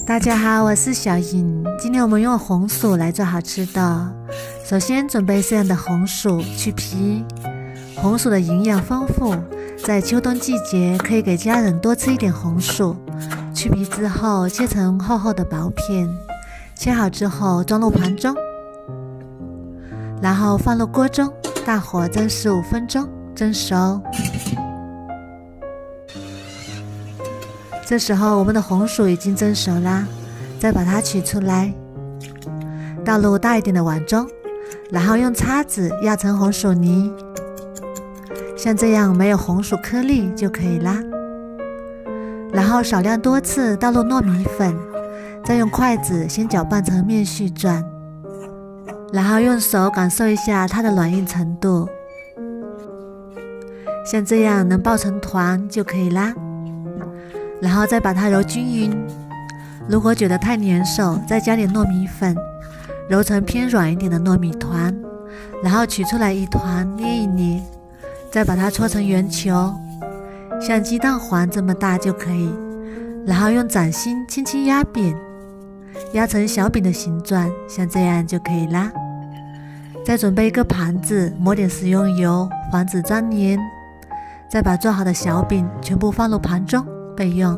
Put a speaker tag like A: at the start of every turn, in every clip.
A: 大家好，我是小莹。今天我们用红薯来做好吃的。首先准备这样的红薯，去皮。红薯的营养丰富，在秋冬季节可以给家人多吃一点红薯。去皮之后，切成厚厚的薄片。切好之后装入盘中，然后放入锅中，大火蒸15分钟，蒸熟。这时候我们的红薯已经蒸熟啦，再把它取出来，倒入大一点的碗中，然后用叉子压成红薯泥，像这样没有红薯颗粒就可以啦。然后少量多次倒入糯米粉，再用筷子先搅拌成面絮状，然后用手感受一下它的软硬程度，像这样能抱成团就可以啦。然后再把它揉均匀，如果觉得太粘手，再加点糯米粉，揉成偏软一点的糯米团，然后取出来一团捏一捏，再把它搓成圆球，像鸡蛋黄这么大就可以。然后用掌心轻轻压扁，压成小饼的形状，像这样就可以啦。再准备一个盘子，抹点食用油，防止粘黏。再把做好的小饼全部放入盘中备用。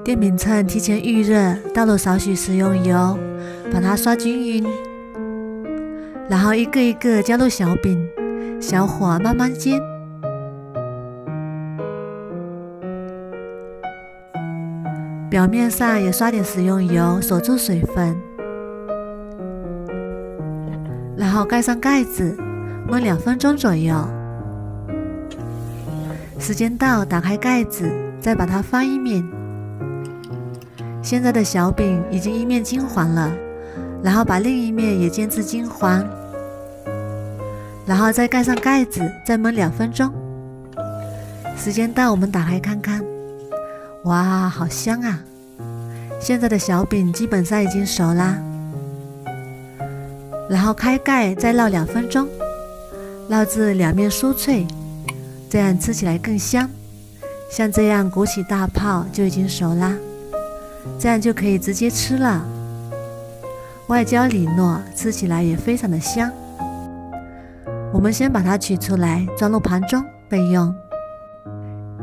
A: 电饼铛提前预热，倒入少许食用油，把它刷均匀，然后一个一个加入小饼，小火慢慢煎。表面上也刷点食用油，锁住水分，然后盖上盖子，焖2分钟左右。时间到，打开盖子，再把它翻一面。现在的小饼已经一面金黄了，然后把另一面也煎至金黄，然后再盖上盖子，再焖2分钟。时间到，我们打开看看，哇，好香啊！现在的小饼基本上已经熟啦。然后开盖，再烙2分钟，烙至两面酥脆，这样吃起来更香。像这样鼓起大泡就已经熟啦，这样就可以直接吃了。外焦里糯，吃起来也非常的香。我们先把它取出来，装入盘中备用。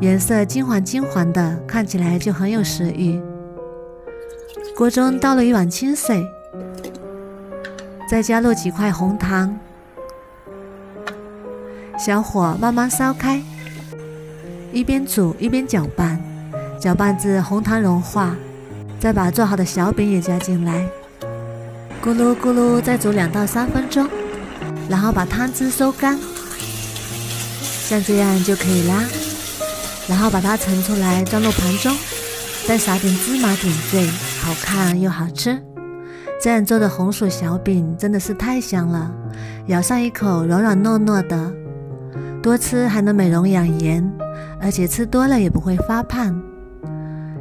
A: 颜色金黄金黄的，看起来就很有食欲。锅中倒了1碗清水，再加入几块红糖，小火慢慢烧开，一边煮一边搅拌，搅拌至红糖融化，再把做好的小饼也加进来，咕噜咕噜再煮2到3分钟，然后把汤汁收干，像这样就可以啦。然后把它盛出来，装入盘中，再撒点芝麻点缀，好看又好吃。这样做的红薯小饼真的是太香了，咬上一口软软糯糯的，多吃还能美容养颜，而且吃多了也不会发胖。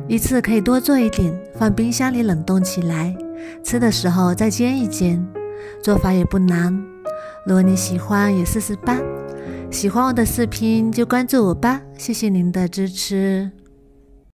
A: 一次可以多做一点，放冰箱里冷冻起来，吃的时候再煎一煎，做法也不难。如果你喜欢也试试吧。喜欢我的视频就关注我吧，谢谢您的支持。